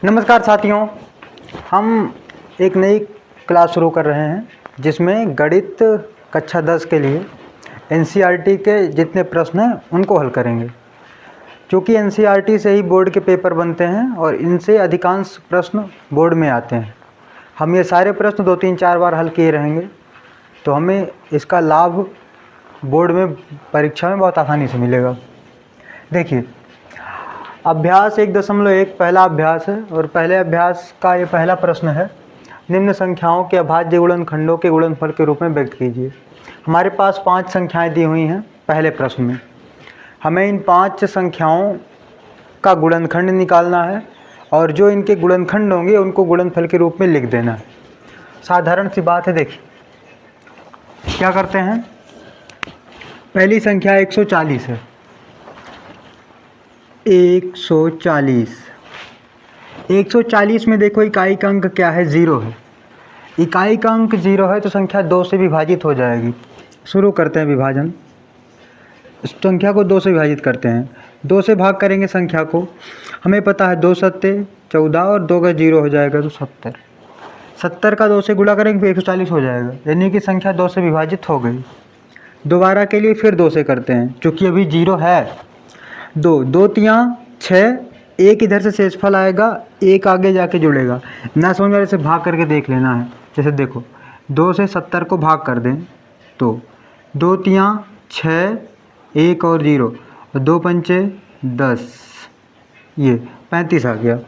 नमस्कार साथियों, हम एक नई क्लास शुरू कर रहे हैं जिसमें गणित कक्षा 10 के लिए एनसीईआरटी के जितने प्रश्न हैं उनको हल करेंगे। क्योंकि एनसीईआरटी से ही बोर्ड के पेपर बनते हैं और इनसे अधिकांश प्रश्न बोर्ड में आते हैं। हम ये सारे प्रश्न 2-3-4 बार हल किए रहेंगे, तो हमें इसका लाभ बोर्ड में परीक्षा में बहुत आसानी से मिलेगा। देखिए, अभ्यास 1.1 पहला अभ्यास है और पहले अभ्यास का ये पहला प्रश्न है। निम्न संख्याओं के अभाज्य गुणनखंडों के गुणनफल के रूप में व्यक्त कीजिए। हमारे पास 5 संख्याएं दी हुई हैं पहले प्रश्न में। हमें इन 5 संख्याओं का गुणनखंड निकालना है और जो इनके गुणनखंड होंगे उनको गुणनफल के रूप में लिख देना है। साधारण सी बात है। देखिए क्या करते हैं। पहली संख्या 140 है। 140 में देखो इकाई का अंक क्या है, 0 है। इकाई का अंक 0 है तो संख्या 2 से विभाजित हो जाएगी। शुरू करते हैं विभाजन। संख्या को 2 से विभाजित करते हैं। 2 से भाग करेंगे संख्या को। हमें पता है 2 सत्ते 14 और 2 का 0 हो जाएगा तो 70। 70 का 2 से गुणा करेंगे फिर 140 हो जाएगा, यानी कि संख्या 2 से विभाजित हो गई। दोबारा के लिए फिर 2 से करते हैं, क्योंकि अभी 0 है। 2 तियाँ 6, एक इधर से शेषफल आएगा, एक आगे जाके जुड़ेगा। ना समझ में से भाग करके देख लेना है। जैसे देखो 2 से 70 को भाग कर दें तो 2 तियाँ 6, 1 और 0, 2 पंचे 10, ये 35 आ गया।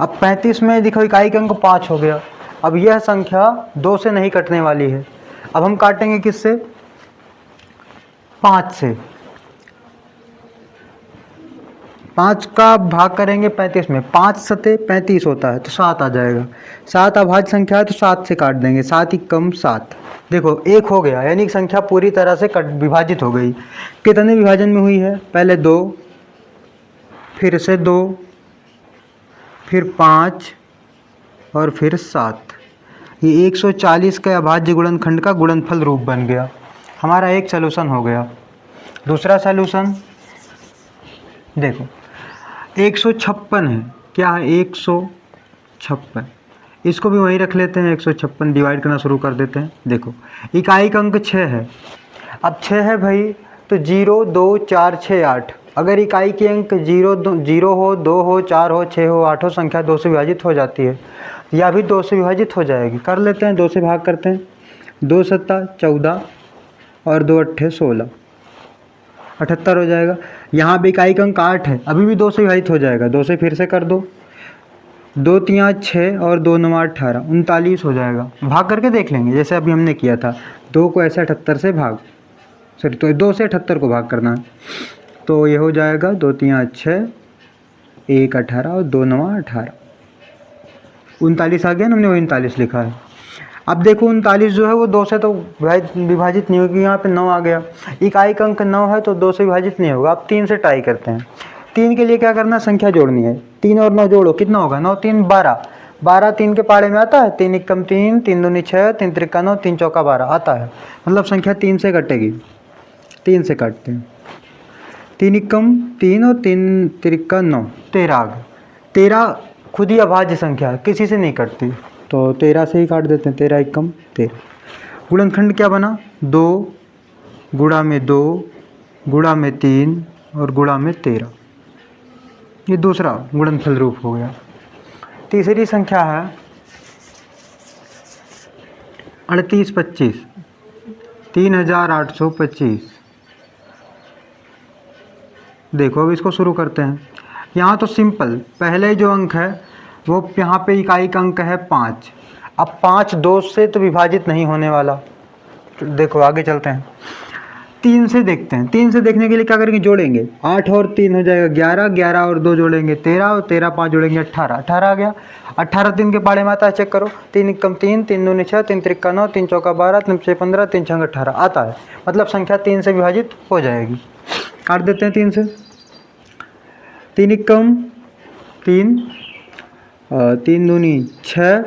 अब 35 में देखो इकाई का अंक 5 हो गया। अब यह संख्या 2 से नहीं कटने वाली है। अब हम काटेंगे किससे? 5 से। 5 का भाग करेंगे 35 में। 5 सते 35 होता है तो 7 आ जाएगा। 7 अभाज्य संख्या है तो 7 से काट देंगे। 7 एकम 7। देखो 1 हो गया, यानी कि संख्या पूरी तरह से विभाजित हो गई। कितने विभाजन में हुई है? पहले 2, फिर से 2, फिर 5 और फिर 7। ये 140 के अभाज्य गुणनखंड का गुणनफल रूप बन गया। हमारा एक सलूशन हो गया। दूसरा सलूशन देखो 156 है। क्या है? 156। इसको भी वहीं रख लेते हैं। 156 डिवाइड करना शुरू कर देते हैं। देखो इकाई का अंक 6 है। अब 6 है भाई तो 0, 2, 4, 6, 8। अगर इकाई के अंक 0 हो, 2 हो, 4 हो, 6 हो, 8 हो, संख्या 2 से विभाजित हो जाती है। या भी 2 से विभाजित हो जाएगी। कर लेते हैं, 2 से भाग करते हैं। 2 सत्ता 14 और 2 अट्ठे 16, 78 हो जाएगा। यहाँ भी इकाई का अंक 8 है, अभी भी 2 से विभाजित हो जाएगा। 2 से फिर से कर दो। 2 तियाँ 6 और 2 9 18, 39 हो जाएगा। भाग करके देख लेंगे जैसे अभी हमने किया था। 2 को ऐसे 78 से भाग, सॉरी तो 2 से 78 को भाग करना है। तो ये हो जाएगा 2 तियाँ 6, 1 18 और 2 9 18, 39 आ गया ना। हमने 39 लिखा है। अब देखो 39 जो है वो 2 से तो विभाजित नहीं होगी। यहाँ पे 9 आ गया। इकाई का अंक 9 है तो 2 से विभाजित नहीं होगा। अब 3 से ट्राई करते हैं। 3 के लिए क्या करना है? संख्या जोड़नी है। 3 और 9 जोड़ो, कितना होगा? 9 3 12। 12 3 के पाड़े में आता है। 3 एकम 3, 3 दूनी 6, 3 त्रिका 9, 3 चौका 12 आता है। मतलब संख्या 3 से कटेगी। 3 से काटते हैं। 3 एकम 3 और 3 त्रिका 9, 13 आ गया। 13 खुद ही अभाज्य संख्या है, किसी से नहीं कटती, तो 13 से ही काट देते हैं। 13 एकम 13। गुणनखंड क्या बना? 2 गुणा में 2 गुणा में 3 और गुणा में 13। ये दूसरा गुणनफल रूप हो गया। तीसरी संख्या है 3825, 3825। देखो अब इसको शुरू करते हैं। यहाँ तो सिंपल, पहले जो अंक है वो यहाँ पे इकाई का अंक है 5। अब 5 2 से तो विभाजित नहीं होने वाला। देखो आगे चलते हैं। 3 से देखते हैं। 3 से देखने के लिए क्या करेंगे? जोड़ेंगे। 8 और 3 हो जाएगा 11, 11 और 2 जोड़ेंगे 13 और 13 5 जोड़ेंगे 18, 18 आ गया। 18 3 के पाड़े में आता है, चेक करो। 3 एकम 3, 3 दूनी 6, 3 त्रिका 9, 3 चौका 12, 3 6 15, 3 6 18 आता है। मतलब संख्या 3 से विभाजित हो जाएगी। काट देते हैं 3 से। 3 एकम 3, 3 दूनी 6,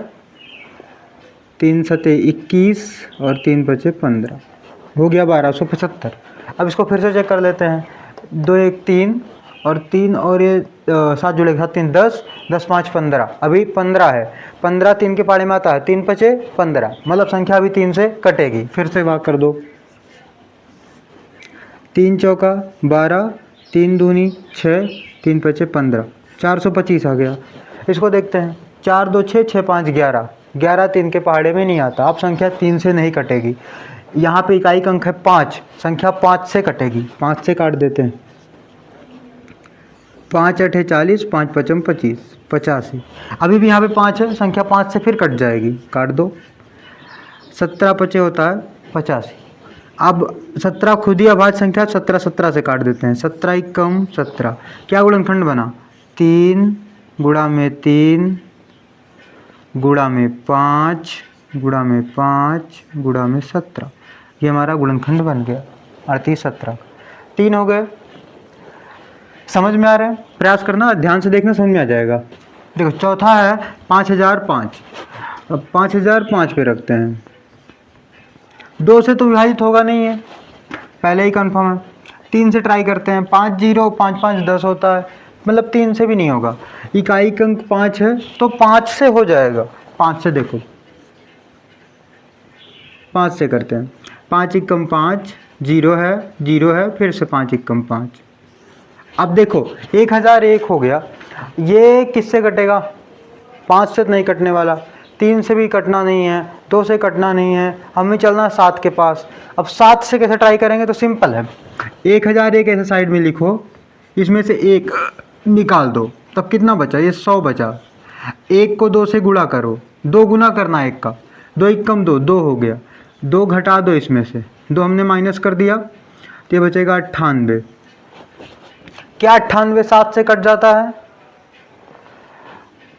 3 सते 21 और 3 पचे 15, हो गया 1275। अब इसको फिर से चेक कर लेते हैं। 2 1 3 और 3 और ये 7 जुड़ेगा 3 10, 10 5 15, अभी 15 है। 15 3 के पाड़े में आता है, 3 पचे 15, मतलब संख्या अभी 3 से कटेगी। फिर से भाग कर दो, 3 चौका 12, 3 दूनी 6, 3 पचे 15, 425 आ गया। इसको देखते हैं, 4 2 6, 6 5 11, 11 3 के पहाड़े में नहीं आता। अब संख्या 3 से नहीं कटेगी। यहाँ पे इकाई का अंक है 5, संख्या 5 से कटेगी। 5 से काट देते हैं, 5 8 40, 5 पचम 25, 85। अभी भी यहाँ पे 5 है, संख्या 5 से फिर कट जाएगी, काट दो। 17 पचे होता है 85। अब 17 खुद ही अभाज्य संख्या, 17 17 से काट देते हैं। 17 एकम 17, क्या गुणनखंड बना? 3 गुणा में 3 गुणा में 5 गुणा में 5 गुणा में 17, ये हमारा गुणनखंड बन गया 38 17। 3 हो गए। समझ में आ रहा है? प्रयास करना, ध्यान से देखना, समझ में आ जाएगा। देखो चौथा है 5005। अब 5005 पे रखते हैं। 2 से तो विभाजित होगा नहीं है, पहले ही कंफर्म है। 3 से ट्राई करते हैं, 5 0 5 5 10 होता है, मतलब 3 से भी नहीं होगा। इकाई का अंक 5 है तो 5 से हो जाएगा। 5 से देखो, 5 से करते हैं। 5 एकम 5, 0 है 0 है, फिर से 5 एकम 5। अब देखो 1001 हो गया। ये किससे कटेगा? 5 से तो नहीं कटने वाला, 3 से भी कटना नहीं है, 2 से कटना नहीं है, हमें चलना 7 के पास। अब 7 से कैसे ट्राई करेंगे? तो सिंपल है, 1001 ऐसे साइड में लिखो, इसमें से 1 निकाल दो, तब कितना बचा? ये 100 बचा। 1 को 2 से गुणा करो, 2 गुना करना 1 का, 2 एकम 2, 2 हो गया। 2 घटा दो इसमें से, 2 हमने माइनस कर दिया, तो ये बचेगा 98। क्या 98 7 से कट जाता है?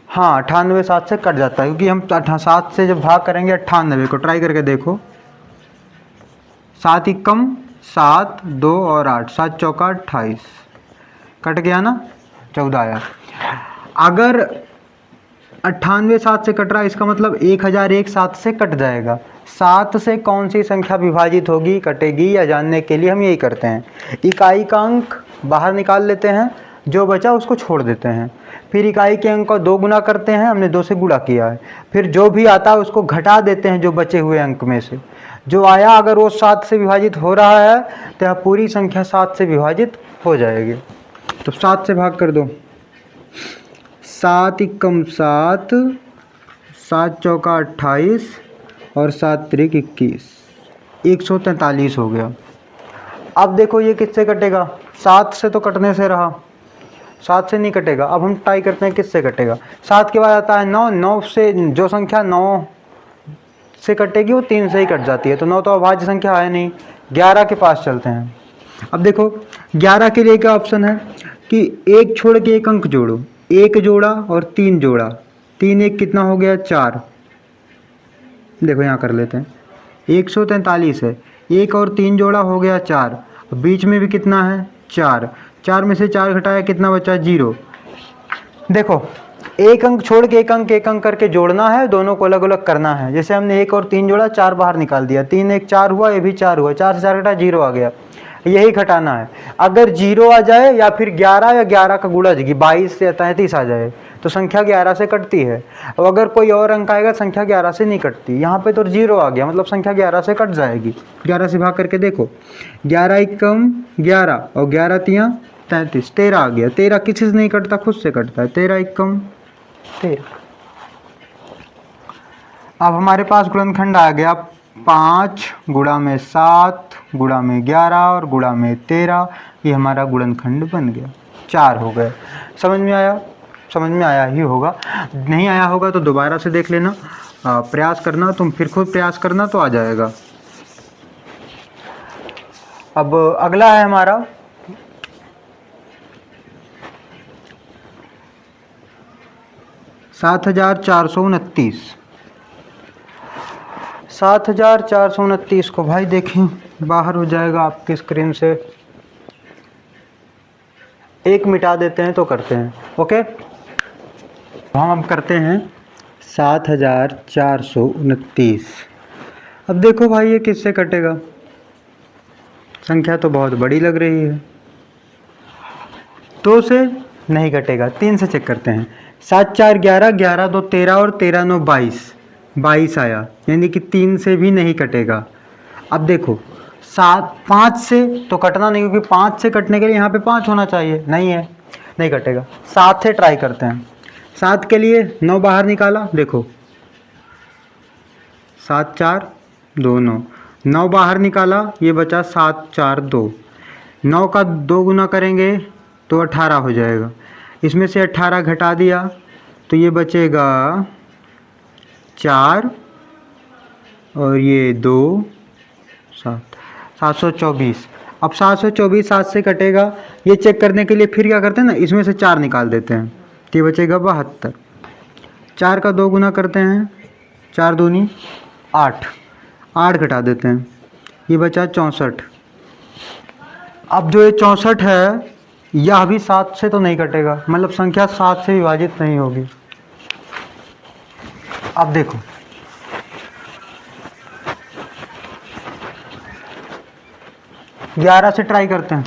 हाँ 98 7 से कट जाता है, क्योंकि हम 7 से जब भाग करेंगे 98 को, ट्राई करके देखो। 7 एकम 7, 2 और 8, 7 चौका 28, कट गया ना, 14 आया। अगर 98 7 से कट रहा है, इसका मतलब 1001 7 से कट जाएगा। 7 से कौन सी संख्या विभाजित होगी, कटेगी, या जानने के लिए हम यही करते हैं। इकाई का अंक बाहर निकाल लेते हैं, जो बचा उसको छोड़ देते हैं। फिर इकाई के अंक को 2 गुना करते हैं, हमने 2 से गुणा किया है। फिर जो भी आता है उसको घटा देते हैं, जो बचे हुए अंक में से जो आया, अगर वो 7 से विभाजित हो रहा है तो यह पूरी संख्या 7 से विभाजित हो जाएगी। तो 7 से भाग कर दो, 7 एकम 7, 7 चौका 28 और 7 त्रिक 21, 143 हो गया। अब देखो ये किससे कटेगा? 7 से तो कटने से रहा, 7 से नहीं कटेगा। अब हम ट्राई करते हैं किससे कटेगा। 7 के बाद आता है 9, 9 से जो संख्या 9 से कटेगी वो 3 से ही कट जाती है, तो 9 तो अभाज्य संख्या है नहीं। 11 के पास चलते हैं। अब देखो 11 के लिए क्या ऑप्शन है कि 1 छोड़ के 1 अंक जोड़ो, 1 जोड़ा और 3 जोड़ा, 3 1 कितना हो गया? 4। देखो यहाँ कर लेते हैं, 143 है, 1 और 3 जोड़ा हो गया 4, बीच में भी कितना है? 4, 4 में से 4 घटाया कितना बचा? 0। देखो 1 अंक छोड़ के 1 अंक करके जोड़ना है, दोनों को अलग अलग करना है। जैसे हमने 1 और 3 जोड़ा, 4 बाहर निकाल दिया, 3 1 4 हुआ, ये भी 4 हुआ, 4 से 4 घटा 0 आ गया, यही घटाना है। अगर 0 आ जाए या फिर 11 या 11 का गुणा 22 या 33 आ जाए तो संख्या 11 से कटती है। और अगर कोई और अंक आएगा संख्या 11 से नहीं कटती। यहाँ पे तो 0 आ गया, मतलब संख्या 11 से कट जाएगी। 11 से भाग करके देखो, 11 एकम 11 और 11 तियाँ 33, 13 आ गया। 13 किसी से नहीं कटता, खुद से कटता है। 13 एकम 13। अब हमारे पास गुणनखंड आ गया 5 गुणा में 7 गुणा में 11 और गुणा में 13, ये हमारा गुणनखंड बन गया। 4 हो गए। समझ में आया? समझ में आया ही होगा। नहीं आया होगा तो दोबारा से देख लेना, प्रयास करना, तुम फिर खुद प्रयास करना तो आ जाएगा। अब अगला है हमारा 7429। 7429 को भाई देखें, बाहर हो जाएगा आपकी स्क्रीन से, एक मिटा देते हैं तो करते हैं। ओके, हम अब करते हैं 7429। अब देखो भाई ये किससे कटेगा? संख्या तो बहुत बड़ी लग रही है, 2 से नहीं कटेगा, 3 से चेक करते हैं। 7 4 11, 11 2 13 और 13 9 22, 22 आया, यानी कि 3 से भी नहीं कटेगा। अब देखो 7 5 से तो कटना नहीं, क्योंकि 5 से कटने के लिए यहाँ पे 5 होना चाहिए, नहीं है, नहीं कटेगा। 7 से ट्राई करते हैं। 7 के लिए 9 बाहर निकाला, देखो 7 4 2 9, 9 बाहर निकाला, ये बचा 7 4 2। 9 का 2 गुना करेंगे तो 18 हो जाएगा। इसमें से 18 घटा दिया तो ये बचेगा 4 और ये 2 7, 724। अब 724 7 से कटेगा, ये चेक करने के लिए फिर क्या करते हैं ना, इसमें से 4 निकाल देते हैं, तो ये बचेगा 72। 4 का 2 गुना करते हैं, 4 दूनी 8, 8 घटा देते हैं, ये बचा 64। अब जो ये 64 है, यह भी 7 से तो नहीं कटेगा, मतलब संख्या 7 से विभाजित नहीं होगी। अब देखो 11 से ट्राई करते हैं।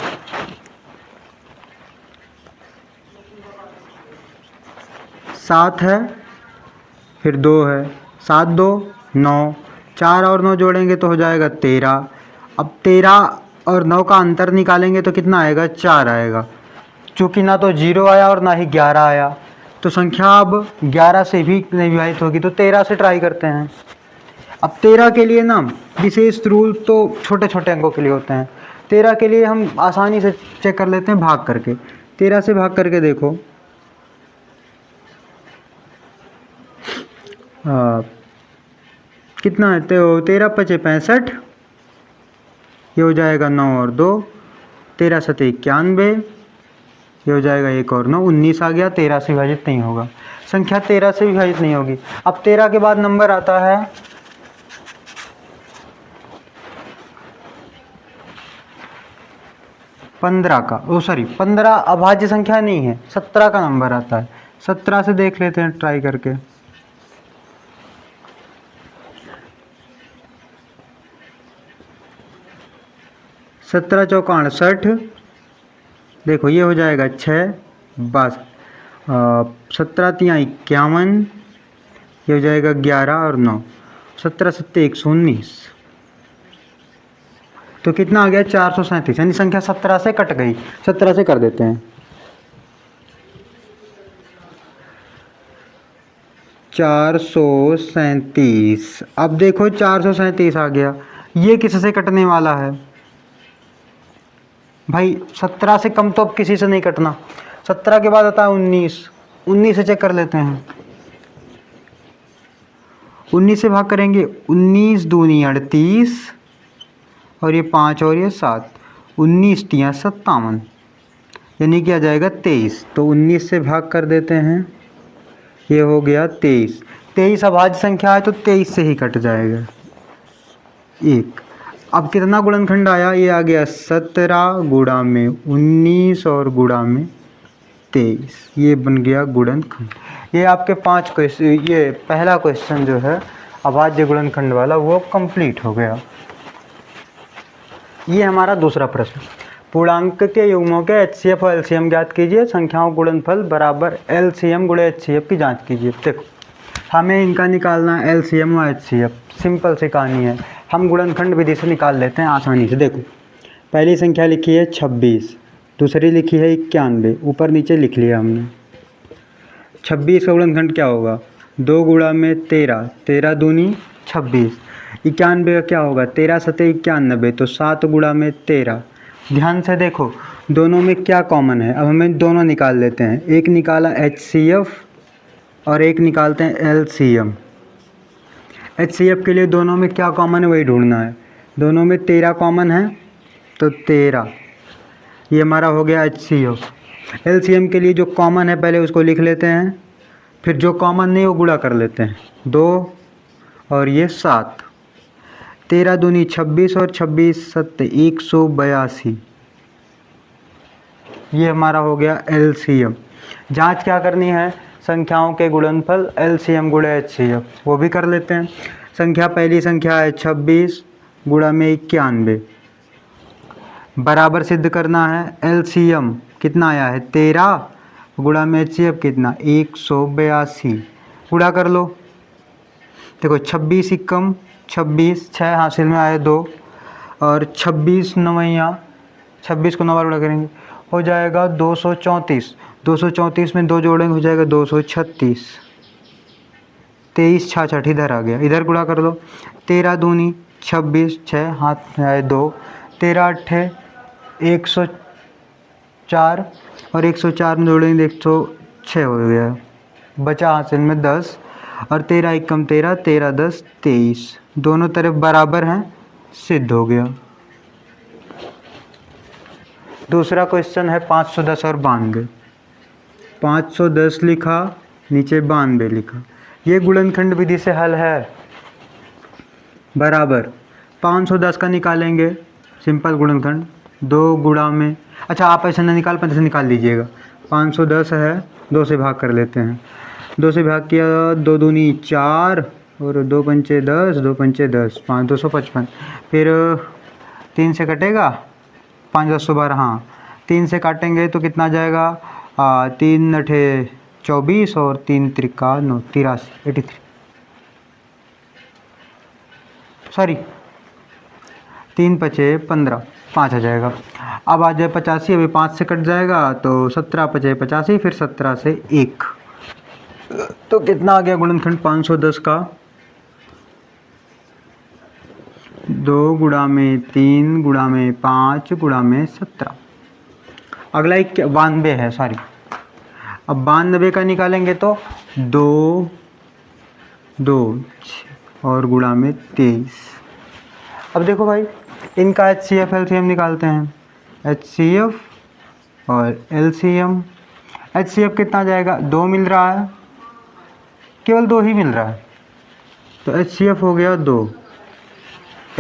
7 है, फिर 2 है, 7 2 9, 4 और 9 जोड़ेंगे तो हो जाएगा 13। अब 13 और 9 का अंतर निकालेंगे तो कितना आएगा, 4 आएगा। चूँकि ना तो 0 आया और ना ही 11 आया, तो संख्या अब 11 से भी नहीं विभाजित होगी, तो 13 से ट्राई करते हैं। अब 13 के लिए ना विशेष रूल तो छोटे छोटे अंकों के लिए होते हैं। 13 के लिए हम आसानी से चेक कर लेते हैं भाग करके। 13 से भाग करके देखो, कितना है, तो 13 5 65, ये हो जाएगा 9 और 2, 13 7 91, ये हो जाएगा 1 और 9, 19 आ गया। 13 से विभाजित नहीं होगा, संख्या 13 से विभाजित नहीं होगी। अब 13 के बाद नंबर आता है 15 का, 15 अभाज्य संख्या नहीं है, 17 का नंबर आता है। 17 से देख लेते हैं ट्राई करके। सत्रह चौका 68, देखो ये हो जाएगा 6 बस, 17 तियाँ 51, ये हो जाएगा 11 और 9, 17 7 119, तो कितना आ गया 437, यानी संख्या 17 से कट गई। 17 से कर देते हैं, 437। अब देखो 437 आ गया, ये किससे कटने वाला है भाई, 17 से कम तो अब किसी से नहीं कटना। 17 के बाद आता है 19, 19 से चेक कर लेते हैं। 19 से भाग करेंगे, 19 दूनी 38 और ये 5 और ये 7, 19 तियाँ 57, यानी कि आ जाएगा 23। तो 19 से भाग कर देते हैं, ये हो गया 23। 23 अभाज्य संख्या है तो 23 से ही कट जाएगा 1। अब कितना गुणनखंड आया, ये आ गया 17 गुणा में 19 और गुणा में 23, ये बन गया गुणनखंड। ये आपके 5 क्वेश्चन, ये पहला क्वेश्चन जो है अभाज्य गुणनखंड वाला वो कंप्लीट हो गया। ये हमारा दूसरा प्रश्न, पूर्णांक के युग्मों के HCF और LCM ज्ञात कीजिए, संख्याओं गुणनफल बराबर LCM गुणे HCF की जांच कीजिए। देखो हमें इनका निकालना है LCM और HCF, सिंपल सी कहानी है, हम गुणनखंड विधि से निकाल लेते हैं आसानी से। देखो पहली संख्या लिखी है 26, दूसरी लिखी है 91, ऊपर नीचे लिख लिया हमने। 26 का गुणनखंड क्या होगा, 2 गुणा में 13, 13 दूनी 26। 91 का क्या होगा, 13 7 91, तो 7 गुणा में 13। ध्यान से देखो दोनों में क्या कॉमन है, अब हमें दोनों निकाल लेते हैं। एक निकाला HCF और एक निकालते हैं LCM। HCF के लिए दोनों में क्या कॉमन है वही ढूंढना है। दोनों में 13 कॉमन है तो 13, ये हमारा हो गया HCF। LCM के लिए जो कॉमन है पहले उसको लिख लेते हैं, फिर जो कॉमन नहीं वो गुणा कर लेते हैं, 2 और ये 7। 13 दूनी 26 और 26 7 182, ये हमारा हो गया LCM। जांच क्या करनी है, संख्याओं के गुणनफल LCM गुणे HCF, वो भी कर लेते हैं। संख्या पहली संख्या है 26 गुणा में 91, बराबर सिद्ध करना है LCM कितना आया है 13 गुणा में HCF कितना 182, गुणा कर लो। देखो 26 एकम 26, 6 हासिल में आए 2 और 26 नवैया 26 को 9 बार गुणा करेंगे हो जाएगा 234, 234 में 2 जोड़ेंगे हो जाएगा 236, 23 66 इधर आ गया, इधर गुणा कर दो। 13 दूनी 26, 6 हाथ में आए 2, 13 अट्ठे 104 और 104 में जोड़ेंगे 106 हो गया, बचा हासिल में 10 और 13 एकम 13, 13 10 23, दोनों तरफ बराबर हैं, सिद्ध हो गया। दूसरा क्वेश्चन है 510 और 92। 510 लिखा, नीचे 92 लिखा, ये गुणनखंड विधि से हल है। बराबर 510 का निकालेंगे सिंपल गुणनखंड, 2 गुणा में, अच्छा आप ऐसे ना निकाल पाए, ऐसे निकाल लीजिएगा। 510 है, 2 से भाग कर लेते हैं, 2 से भाग किया, 2 दूनी 4 और 2 पंचे 10, 2 पंचे 10, 5 255, फिर 3 से कटेगा 5 10 12, हाँ 3 से काटेंगे तो कितना आ जाएगा 3 अठे 24 और 3 त्रिका 9 83, 83 सॉरी 3 पचे 15, 5 आ जाएगा। अब आ जाए 85, अभी 5 से कट जाएगा तो 17 पचे 85, फिर 17 से 1, तो कितना आ गया गुणनखंड 510 का 2 गुणा में 3 गुणा में 5 गुणा में 17। अगला 92 है, सॉरी अब 92 का निकालेंगे तो 2 2 और गुणा में 23। अब देखो भाई इनका HCF LCM निकालते हैं, HCF और LCM। HCF कितना जाएगा 2 मिल रहा है, केवल 2 ही मिल रहा है तो HCF हो गया 2।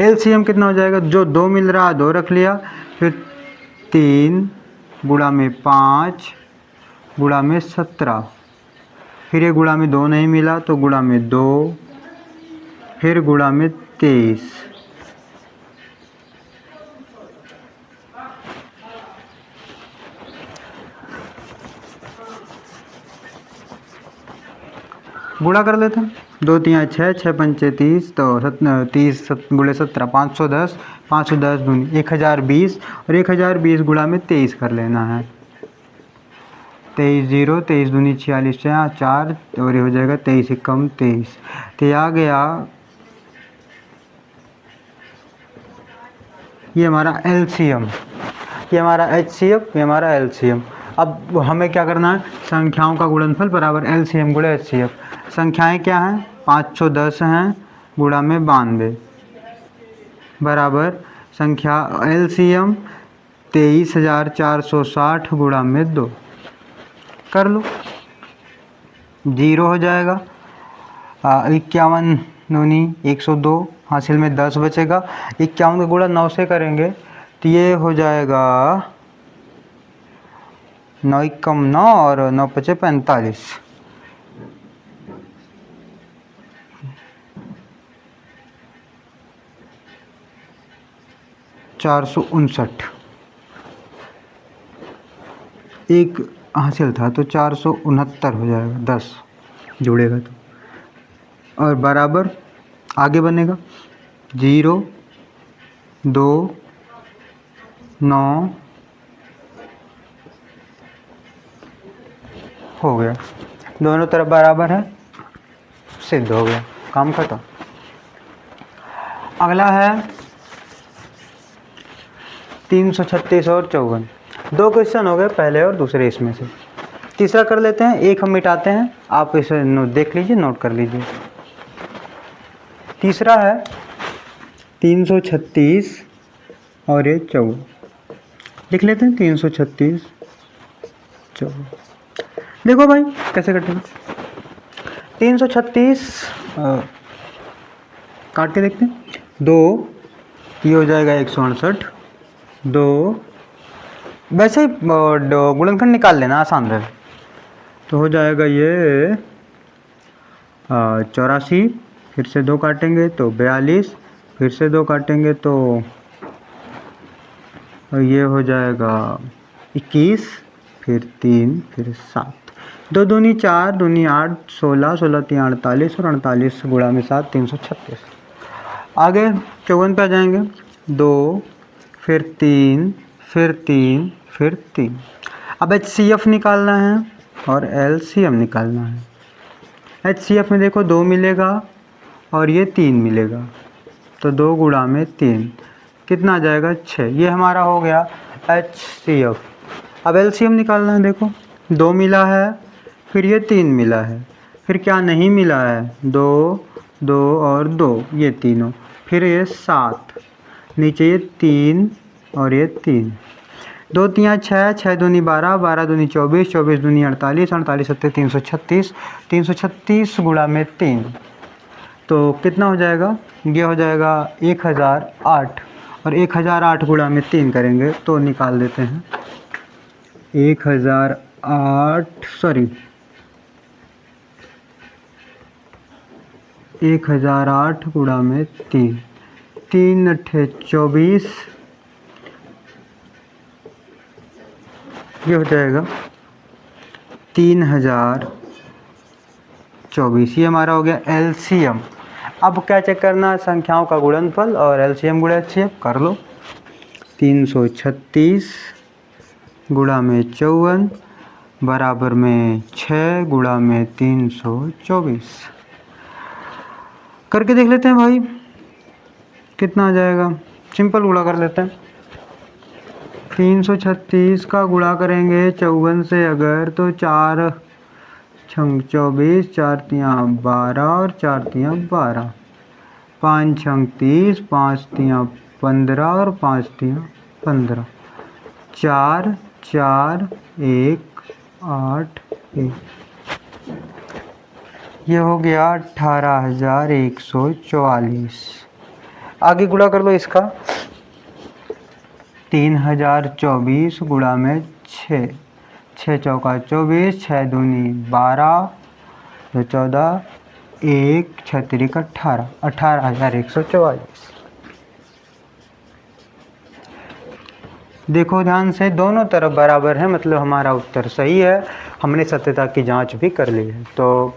LCM कितना हो जाएगा, जो 2 मिल रहा है 2 रख लिया, फिर 3 गुणा में 5 गुणा में 17, फिर ये गुणा में 2 नहीं मिला तो गुणा में 2, फिर गुणा में 23, गुणा कर लेते हैं, 2 3 6, 6 पंचे 30, तो 30 गुणे 17 510, 510 दूनी 1020 और 1020 गुणा में 23 कर लेना है। 23 0, 23 दूनी 46 4 और ये हो जाएगा 23 एकम 23, तो ये आ गया, ये हमारा LCM, ये हमारा HCF, ये हमारा LCM। अब हमें क्या करना है, संख्याओं का गुणनफल बराबर LCM गुणे HCF। संख्याएं क्या हैं 510 हैं गुणा में 92 बराबर संख्या LCM 23,460 गुणा में 2, कर लो 0 हो जाएगा। 51 दूनी 102, हासिल में 10 बचेगा, 51 का गुणा 9 से करेंगे तो ये हो जाएगा 9 एकम 9 और 9 पचे 45, 459, एक हासिल था तो 469 हो जाएगा, 10 जुड़ेगा तो, और बराबर आगे बनेगा 0 2 9 हो गया, दोनों तरफ बराबर है, सिद्ध हो गया, काम खत्म। अगला है 336 और 54, 2 क्वेश्चन हो गए पहले और दूसरे इसमें से। तीसरा कर लेते हैं, एक हम मिटाते हैं, आप इसे देख लीजिए, नोट कर लीजिए। तीसरा है 336 और ये 54, लिख लेते हैं 336 54। देखो भाई कैसे कटेगा, 336 काट के देखते हैं, 2 ये हो जाएगा 168, 2 वैसे ही गुणनखंड निकाल लेना, आसान रहे, तो हो जाएगा ये 84, फिर से 2 काटेंगे तो 42, फिर से 2 काटेंगे तो ये हो जाएगा 21, फिर 3 फिर 7, 2 दूनी 4, दूनी 8, 16, 16 3 48 और 48 गुणा में 7 336। आगे 54 पे आ जाएंगे। 2 फिर 3 फिर 3 फिर 3। अब HCF निकालना है और LCM निकालना है। HCF में देखो 2 मिलेगा और ये 3 मिलेगा, तो 2 गुणा में 3 कितना आ जाएगा 6। ये हमारा हो गया HCF। अब LCM निकालना है। देखो 2 मिला है, फिर ये 3 मिला है, फिर क्या नहीं मिला है 2 2 और 2, ये तीनों, फिर ये 7, नीचे ये 3 और ये 3, 2 3 6, 6 दूनी 12, 12 दूनी 24, 24 दूनी 48, 48 सत्ते 336, 336 गुणा में 3, तो कितना हो जाएगा, ये हो जाएगा 1008। और 1008 गुणा में 3 करेंगे तो निकाल देते हैं 1008 गुणा में 3, 3 अट्ठे 24, ये हो जाएगा 3024। ये हमारा हो गया LCM। अब क्या चेक करना है, संख्याओं का गुणनफल और LCM गुणा HCF कर लो। 336 गुणा में 54 बराबर में 6 गुणा में 324। करके देख लेते हैं भाई कितना आ जाएगा। सिंपल गुणा कर लेते हैं। 336 का गुणा करेंगे 54 से अगर, तो 4 छंग 24, 4 तियाँ 12 और 4 तियाँ 12, 5 छंग 30, 5 तियाँ 15 और 5 तियाँ 15, 4 4 1 8 1, ये हो गया 18,144। आगे गुणा कर लो इसका। 3024 गुणा में 6, 6 चौका 24, 6 दूनी 12, 2 14, 1 6 तिरिक 18, 18,144। देखो ध्यान से, दोनों तरफ बराबर है, मतलब हमारा उत्तर सही है। हमने सत्यता की जांच भी कर ली है। तो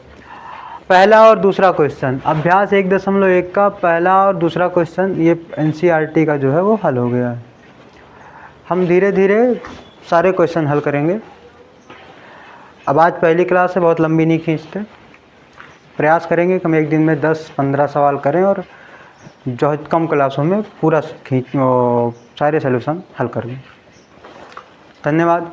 पहला और दूसरा क्वेश्चन, अभ्यास 1.1 का पहला और दूसरा क्वेश्चन, ये NCERT का जो है वो हल हो गया है। हम धीरे धीरे सारे क्वेश्चन हल करेंगे। अब आज पहली क्लास है, बहुत लंबी नहीं खींचते, प्रयास करेंगे कि हम एक दिन में 10-15 सवाल करें और जो कम क्लासों में पूरा सारे सॉल्यूशन हल करेंगे। धन्यवाद।